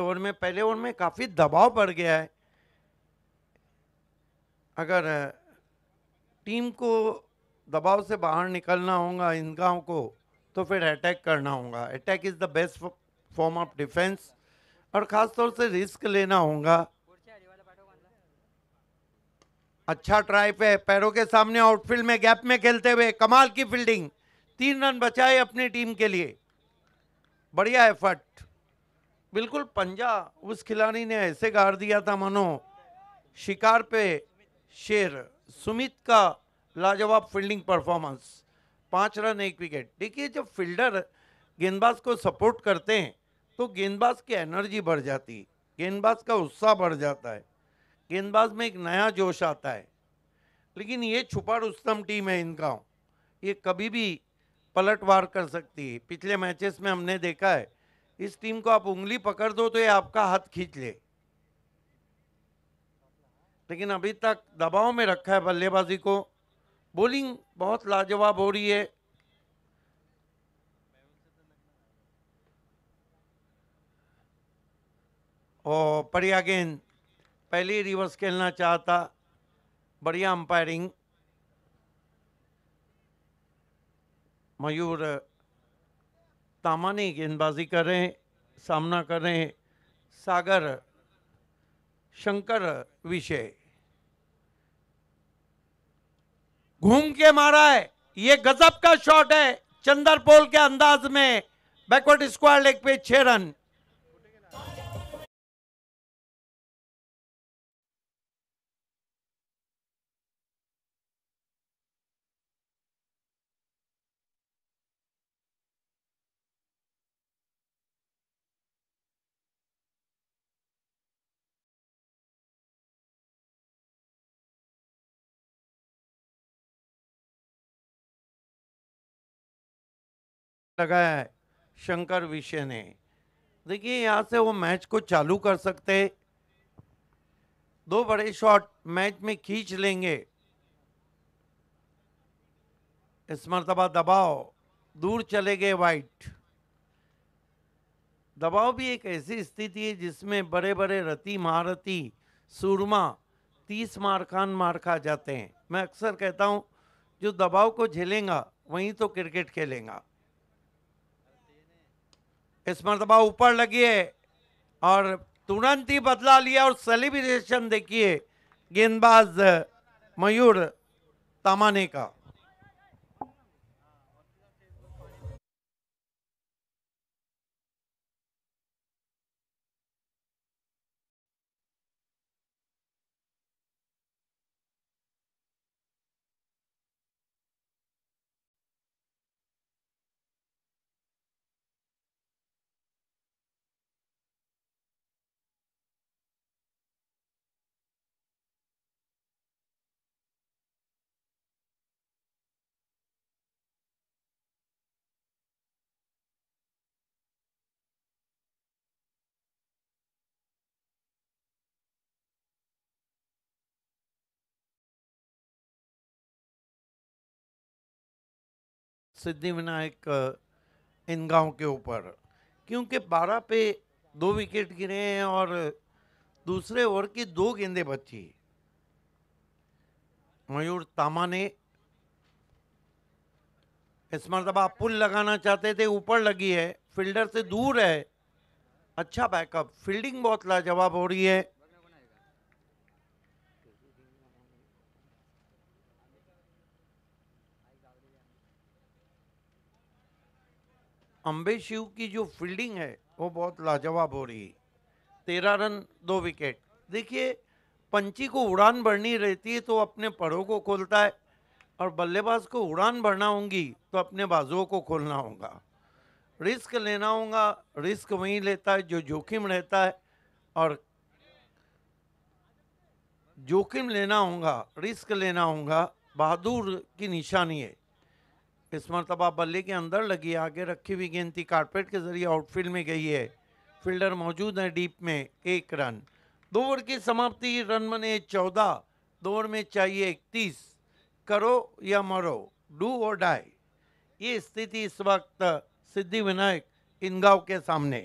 ओवर में, पहले ओवर में काफ़ी दबाव बढ़ गया है। अगर टीम को दबाव से बाहर निकलना होगा इन गाँव को, तो फिर अटैक करना होगा। Attack is the best form of defence, और ख़ास तौर से रिस्क लेना होगा। अच्छा ट्राई पे, पैरों के सामने आउटफील्ड में गैप में खेलते हुए कमाल की फील्डिंग, 3 रन बचाए अपनी टीम के लिए। बढ़िया एफर्ट, बिल्कुल पंजा उस खिलाड़ी ने ऐसे गाड़ दिया था मानो शिकार पे शेर। सुमित का लाजवाब फील्डिंग परफॉर्मेंस, 5 रन 1 विकेट। देखिए जब फील्डर गेंदबाज को सपोर्ट करते हैं तो गेंदबाज की एनर्जी बढ़ जाती, गेंदबाज का उत्साह बढ़ जाता है, गेंदबाज में एक नया जोश आता है। लेकिन ये छुपा रुस्तम टीम है इनका, ये कभी भी पलटवार कर सकती है। पिछले मैचेस में हमने देखा है, इस टीम को आप उंगली पकड़ दो तो ये आपका हाथ खींच ले। लेकिन अभी तक दबाव में रखा है बल्लेबाजी को। बॉलिंग बहुत लाजवाब हो रही है। और बढ़िया गेंद, पहले रिवर्स खेलना चाहता, बढ़िया अंपायरिंग। मयूर तामानी गेंदबाजी कर रहे हैं, सामना कर रहे हैं सागर शंकर विषय। घूम के मारा है, ये गजब का शॉट है चंदर पोल के अंदाज में। बैकवर्ड स्क्वायर लेग पे 6 रन। लगाया है शंकर विषय ने। देखिए यहां से वो मैच को चालू कर सकते, 2 बड़े शॉट मैच में खींच लेंगे। इस मर्तबा दबाव दूर चले गए वाइट। दबाव भी एक ऐसी स्थिति है जिसमें बड़े बड़े रति महारथी सूरमा 30 मार खा जाते हैं। मैं अक्सर कहता हूं जो दबाव को झेलेगा वहीं तो क्रिकेट खेलेगा। इस मर्तबा ऊपर लगी है और तुरंत ही बदला लिया, और सेलिब्रेशन देखिए गेंदबाज मयूर तामाने का। सिद्धि विनायक इन गांव के ऊपर, क्योंकि 12 पे 2 विकेट गिरे हैं और दूसरे ओवर की 2 गेंदें बची। मयूर तामाने इस मरतबा पुल लगाना चाहते थे, ऊपर लगी है, फील्डर से दूर है। अच्छा बैकअप, फील्डिंग बहुत लाजवाब हो रही है। अंबे शिव की जो फील्डिंग है वो बहुत लाजवाब हो रही है। 13 रन 2 विकेट। देखिए पंची को उड़ान भरनी रहती है तो अपने पड़ों को खोलता है, और बल्लेबाज को उड़ान भरना होगी तो अपने बाजुओं को खोलना होगा। रिस्क लेना होगा, रिस्क वहीं लेता है जो जोखिम रहता है, और जोखिम लेना होगा, रिस्क लेना होगा, बहादुर की निशानी है। इस मरतबा बल्ले के अंदर लगी, आगे रखी हुई गेंद थी, कारपेट के जरिए आउटफील्ड में गई है। फील्डर मौजूद है डीप में, 1 रन। 2 ओवर की समाप्ति, रन बने 14, 2 ओवर में चाहिए 31। करो या मरो, डू और डाई, ये स्थिति इस वक्त सिद्धि विनायक इन गांव के सामने।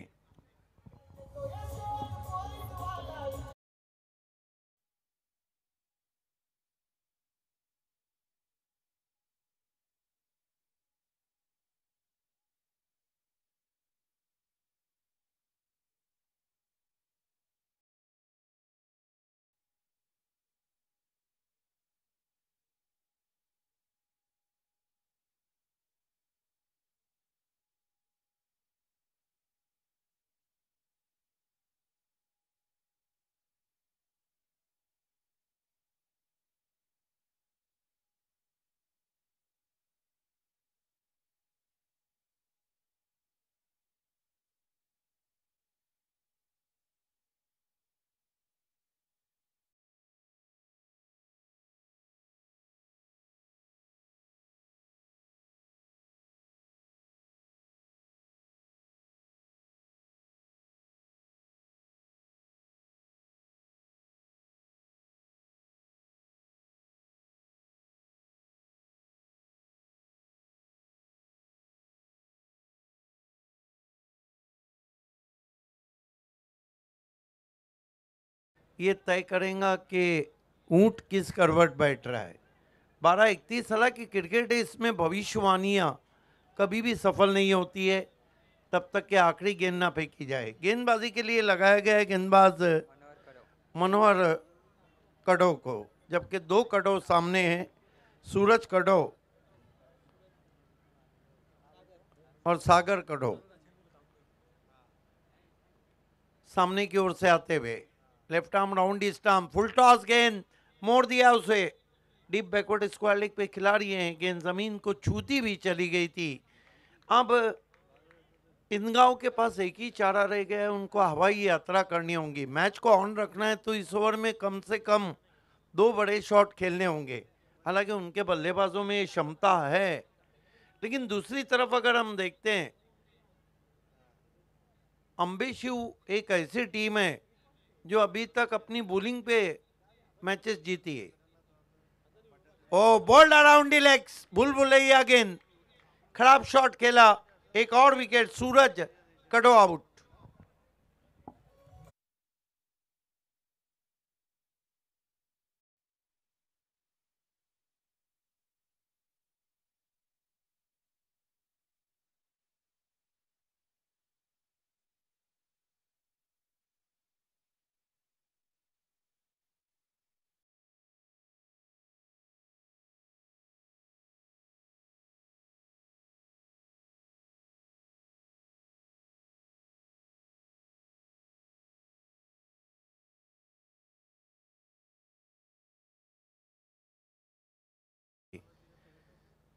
ये तय करेगा कि ऊंट किस करवट बैठ रहा है। 12:31। हालांकि क्रिकेट है, इसमें भविष्यवाणियाँ कभी भी सफल नहीं होती है तब तक कि आखिरी गेंद ना फेंकी जाए। गेंदबाजी के लिए लगाया गया है गेंदबाज मनोहर कड़ो को, जबकि 2 कड़ो सामने हैं, सूरज कड़ो और सागर कड़ो सामने की ओर से आते हुए। Left arm round stump, full toss, गेंद मोड़ दिया उसे। डीप बैकवर्ड स्क्वायर लेग पे खिलाड़ी हैं, गेंद जमीन को छूती भी चली गई थी। अब इन गांव के पास एक ही चारा रह गया है, उनको हवाई यात्रा करनी होगी। मैच को ऑन रखना है तो इस ओवर में कम से कम 2 बड़े शॉट खेलने होंगे। हालांकि उनके बल्लेबाजों में ये क्षमता है, लेकिन दूसरी तरफ अगर हम देखते हैं, अम्बेशिव एक ऐसी टीम है जो अभी तक अपनी बॉलिंग पे मैचेस जीती है। ओ बॉल्ड अराउंड द लेग्स, भूलभुलैया गेंद, खराब शॉट खेला, एक और विकेट, सूरज कड़ो आउट।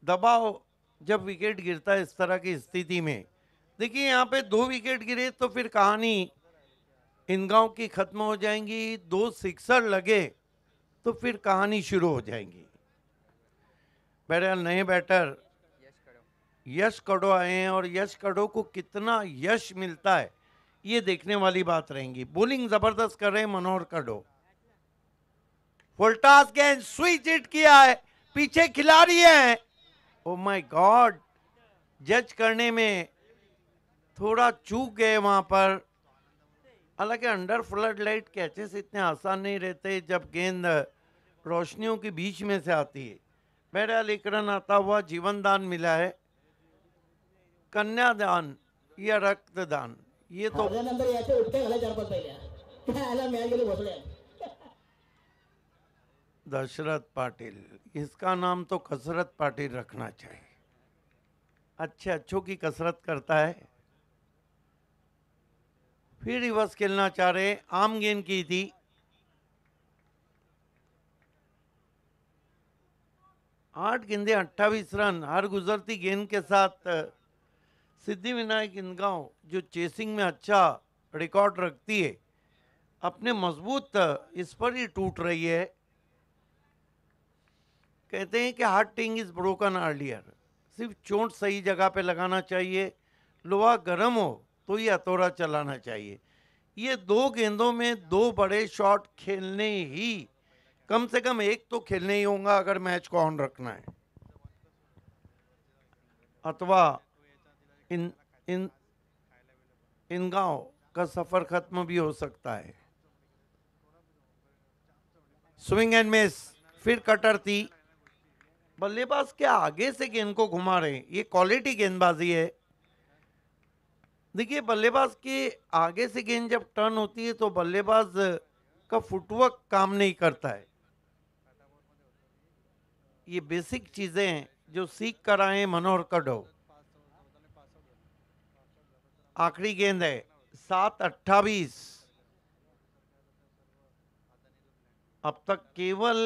दबाव जब विकेट गिरता है इस तरह की स्थिति में, देखिए यहाँ पे 2 विकेट गिरे तो फिर कहानी इन गांव की खत्म हो जाएंगी। 2 सिक्सर लगे तो फिर कहानी शुरू हो जाएंगी। बहरहाल नए बैटर यश कड़ो आए हैं और यश कड़ो को कितना यश मिलता है ये देखने वाली बात रहेंगी। बॉलिंग जबरदस्त कर रहे हैं मनोहर कड़ो। फुलटास गेंद, स्विच हिट किया है, पीछे खिलाड़ी है। ओ माय गॉड, जज करने में थोड़ा चूक गए वहां पर। हालांकि अंडर फ्लड लाइट कैचेस इतने आसान नहीं रहते जब गेंद रोशनियों के बीच में से आती है। बहरहाल 1 रन आता हुआ जीवन दान मिला है। कन्यादान या रक्तदान, ये तो नंतर याचे उठते घाला 4-5 पहिल्या आला मॅच गेले बसले। दशरथ पाटिल, इसका नाम तो कसरत पाटिल रखना चाहिए। अच्छे अच्छों की कसरत करता है। फिर रिवर्स खेलना चाह रहे, आम गेंद की थी। आठ गेंदे 28 रन। हर गुजरती गेंद के साथ सिद्धि विनायक इनगांव जो चेसिंग में अच्छा रिकॉर्ड रखती है, अपने मजबूत इस पर ही टूट रही है। कहते हैं कि हार्ट टिंग इज ब्रोकन अर्लियर, सिर्फ चोट सही जगह पे लगाना चाहिए। लोहा गर्म हो तो ही हथौड़ा चलाना चाहिए। ये 2 गेंदों में 2 बड़े शॉट खेलने ही, कम से कम एक तो खेलने ही होगा अगर मैच को ऑन रखना है, अथवा इन इन इन गांव का सफर खत्म भी हो सकता है। स्विंग एंड मिस, फिर कटर थी। बल्लेबाज के आगे से गेंद को घुमा रहे हैं, ये क्वालिटी गेंदबाजी है। देखिए बल्लेबाज के आगे से गेंद जब टर्न होती है तो बल्लेबाज का फुटवर्क काम नहीं करता है। ये बेसिक चीजें हैं जो सीख कर आए मनोहर कड़ो। आखिरी गेंद है, 7-28। अब तक केवल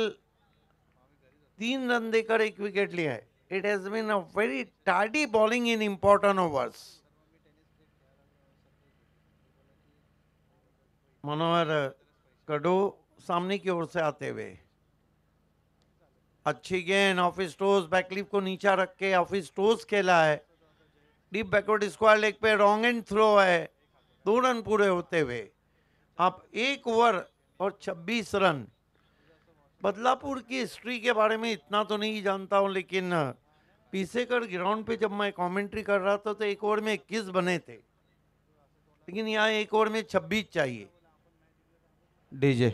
3 रन देकर 1 विकेट लिया है। It has been a very tardy bowling in important overs. Manohar कड़ो सामने की ओर से आते हुए, अच्छी गेंद, ऑफिस टोस, बैकलिप को नीचा रख के ऑफिस टोस खेला है। डीप बैकवर्ड स्क्वायर लेग पे रॉन्ग एंड थ्रो है। 2 रन पूरे होते हुए आप 1 ओवर और 26 रन। बदलापुर की हिस्ट्री के बारे में इतना तो नहीं जानता हूं, लेकिन पीसेकर ग्राउंड पे जब मैं कमेंट्री कर रहा था तो 1 ओवर में 21 बने थे, लेकिन यहाँ 1 ओवर में 26 चाहिए। डीजे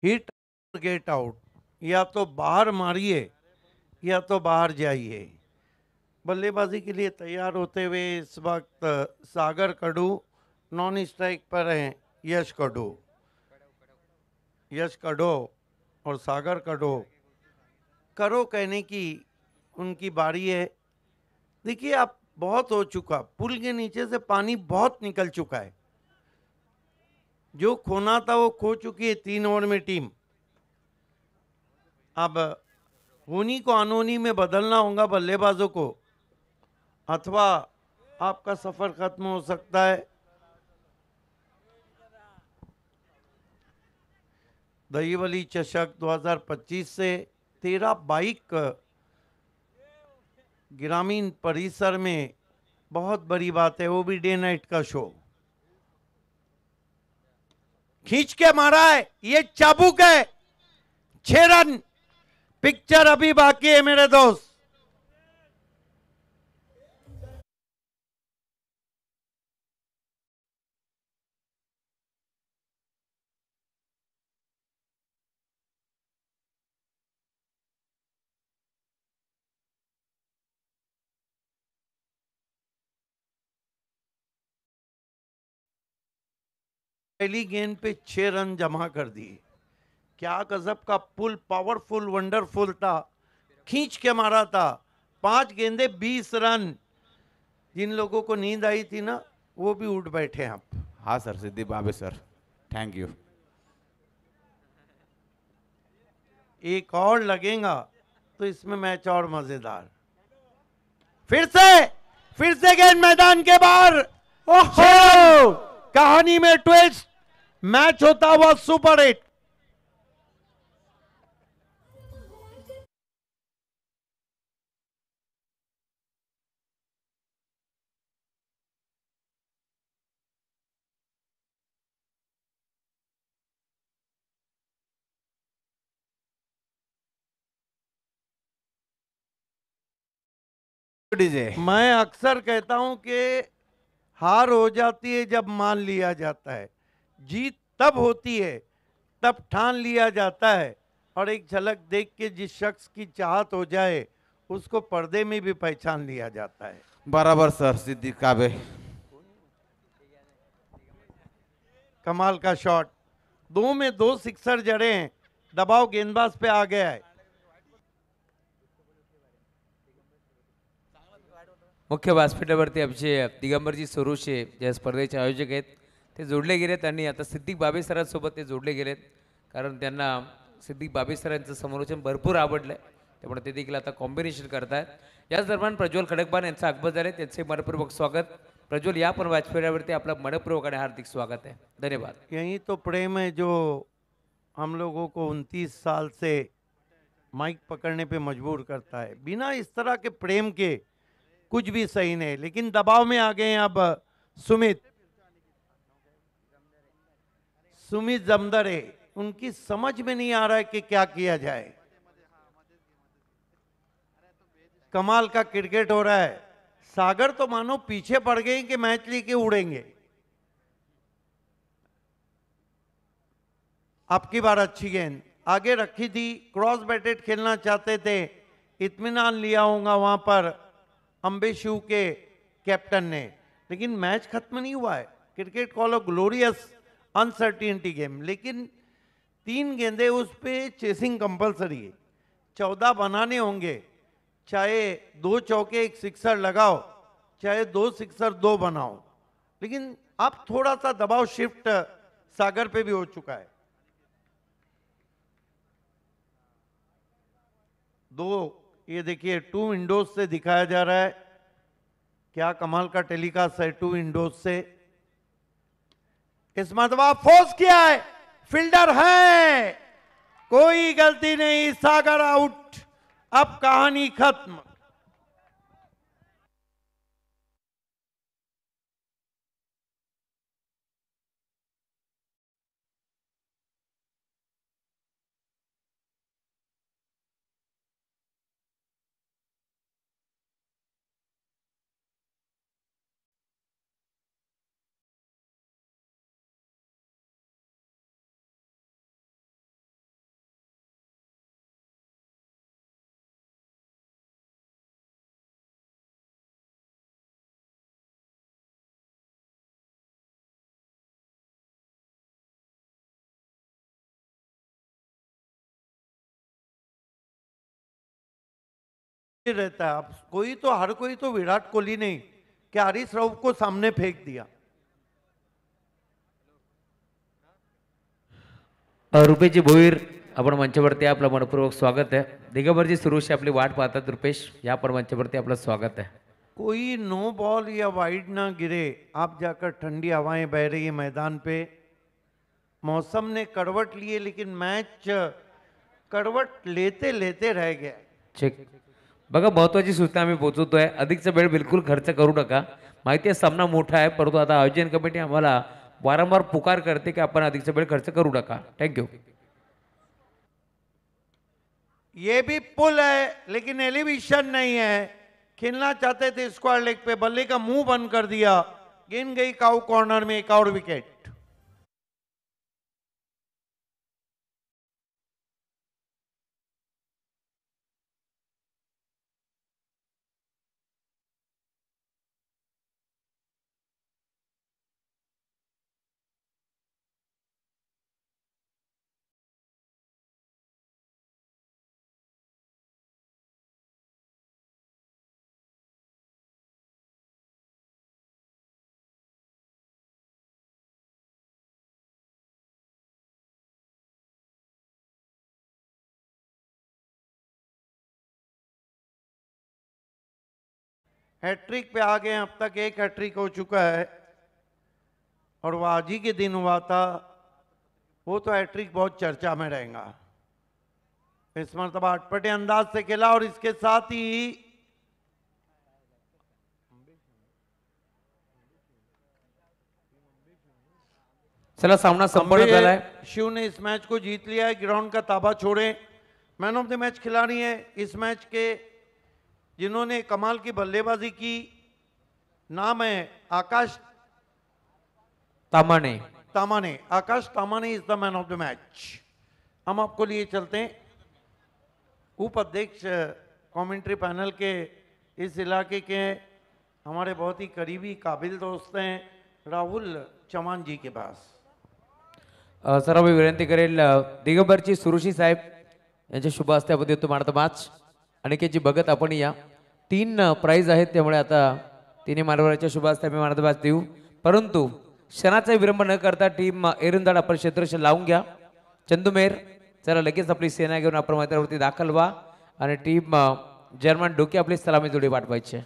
हिट गेट आउट, या तो बाहर मारिए या तो बाहर जाइए। बल्लेबाजी के लिए तैयार होते हुए इस वक्त सागर कडू नॉन स्ट्राइक पर हैं। यश कडो और सागर कडो करो कहने की उनकी बारी है। देखिए अब बहुत हो चुका, पुल के नीचे से पानी बहुत निकल चुका है। जो खोना था वो खो चुकी है 3 ओवर में टीम। अब होनी को अनहोनी में बदलना होगा बल्लेबाजों को, अथवा आपका सफर खत्म हो सकता है। दहीवली चषक 2025 से 13 बाइक ग्रामीण परिसर में बहुत बड़ी बात है, वो भी डे नाइट का शो। खींच के मारा है, ये चाबुक है। 6 रन, पिक्चर अभी बाकी है मेरे दोस्त। पहली गेंद पे 6 रन जमा कर दिए। क्या गजब का पुल, पावरफुल, वंडरफुल था। खींच के मारा था। 5 गेंदे 20 रन। जिन लोगों को नींद आई थी ना, वो भी उठ बैठे आप। हाँ सर, सिद्दीक बाबे सर, थैंक यू। एक और लगेगा तो इसमें मैच और मजेदार। फिर से गेंद मैदान के बाहर। ओहो, कहानी में ट्विस्ट। मैच होता हुआ सुपर हिट। डीजे मैं अक्सर कहता हूं कि हार हो जाती है जब मान लिया जाता है, जीत तब होती है तब ठान लिया जाता है। और एक झलक देख के जिस शख्स की चाहत हो जाए उसको पर्दे में भी पहचान लिया जाता है। बराबर सर, सिद्दीक काबे। कमाल का शॉट, 2 में 2 सिक्सर जड़े हैं। दबाव गेंदबाज पे आ गया है। मुख्य व्यासपीठावरती आमचे दिगंबरजी सरोशे ज्या स्पर्धेचे आयोजक आहेत ते जोडले गेलेत आणि आता सिद्दीक बाबे सरांसोबत ते जोडले गेलेत, कारण त्यांना सिद्दीक बाबे सरांचं समालोचन भरपूर आवडलं आहे, त्यामुळे ते देखील आता कॉम्बिनेशन करतायत। याच दरम्यान प्रज्वल खडकबान यांचं आगमन झाले, त्यांचे मनपूर्वक स्वागत। प्रज्वल या पण व्यासपीठावरती आपलं मनपूर्वक आणि हार्दिक स्वागत आहे, धन्यवाद। यही तो प्रेम है जो हम लोगों को 29 साल से माइक पकड़ने पे मजबूर करता है। बिना इस तरह के प्रेम के कुछ भी सही नहीं। लेकिन दबाव में आ गए हैं अब सुमित जमदरे। उनकी समझ में नहीं आ रहा है कि क्या किया जाए। कमाल का क्रिकेट हो रहा है। सागर तो मानो पीछे पड़ गए कि मैच लेके उड़ेंगे। आपकी बार अच्छी गेंद आगे रखी थी, क्रॉस बैटेड खेलना चाहते थे, इत्मीनान लिया होगा वहां पर अंबेशु के कैप्टन ने, लेकिन मैच खत्म नहीं हुआ है। Cricket call of glorious uncertainty game. लेकिन 3 गेंदे उस पे चेसिंग कंपलसरी है, 14 बनाने होंगे। चाहे 2 चौके 1 सिक्सर लगाओ, चाहे 2 सिक्सर 2 बनाओ, लेकिन अब थोड़ा सा दबाव शिफ्ट सागर पे भी हो चुका है। 2 ये देखिए 2 विंडोज से दिखाया जा रहा है, क्या कमाल का टेलीकास्ट है 2 विंडोज से। इस मरतबा फोर्स किया है, फील्डर है, कोई गलती नहीं, सागर आउट, अब कहानी खत्म। रहता है, अब कोई तो हर कोई तो विराट कोहली नहीं कि हारिस रऊफ को सामने फेंक दिया। रुपेशजी भोईर आपण मंचावरती आपलं मनपूर्वक स्वागत आहे. दिगंबरजी सुरूशी आपली वाट पाहतात. रुपेश या पण मंचावरती आपलं स्वागत आहे. कोई नो बॉल या वाइड ना गिरे, आप जाकर ठंडी हवाएं बह रही है मैदान पे। मौसम ने करवट लिए लेकिन मैच करवट लेते लेते रह गया। चेक बघा, महत्वाची सूचना आम्ही पोहोचवतोय. अधिकचा वेळ बिलकुल खर्च करू नका. माहिती आहे सामना मोठा आहे, परंतु आता आयोजन कमिटी आम्हाला वारंवार पुकार करते की आपण अधिकचा वेळ खर्च करू नका. थँक्यू. ये भी पुल है लेकिन एलिवेशन नहीं है, खेलना चाहते थे स्क्वायर लेग पे, बल्ले का मुंह बंद कर दिया, गेंद गई काउ कॉर्नर में, एक और विकेट। हैट्रिक पे आ गए, अब तक 1 हैट्रिक हो चुका है और वो आज ही के दिन हुआ था, वो तो हैट्रिक बहुत चर्चा में रहेगा। इस मरतबा अटपटे अंदाज से खेला और इसके साथ ही चला सामना संपन्न झालाय. शिव ने इस मैच को जीत लिया है, ग्राउंड का ताबा छोड़े। मैन ऑफ द मैच खिलाड़ी है इस मैच के जिन्होंने कमाल की बल्लेबाजी की, नाम है Akash Tamane. Tamane. Akash Tamane is the man of the match. हम आपको लिए चलते हैं उपाध्यक्ष कमेंट्री पैनल के, इस इलाके के हमारे बहुत ही करीबी काबिल दोस्त हैं राहुल चौहान जी के पास। सर्व विनंती करेल दिगंबरची सुरुशी साहेब यांच्या शुभ हस्ते आपण देतो मानत मॅच. अनिकेतजी भगत आपण या. 3 प्राइज आहेत, त्यामुळे आता तिन्ही मानवराच्या शुभ हस्ते आम्ही मानत मॅच देऊ. परंतु क्षणाचा विलंब न करता टीम एरंदाड आपण क्षेत्ररक्षण लावून घ्या. चंदुमेर चला लगेच आपली सेना घेऊन आपण मैदानावरती दाखल व्हा आणि टीम जर्मन डोके आपली सलामी जोडी पाठवायची आहे.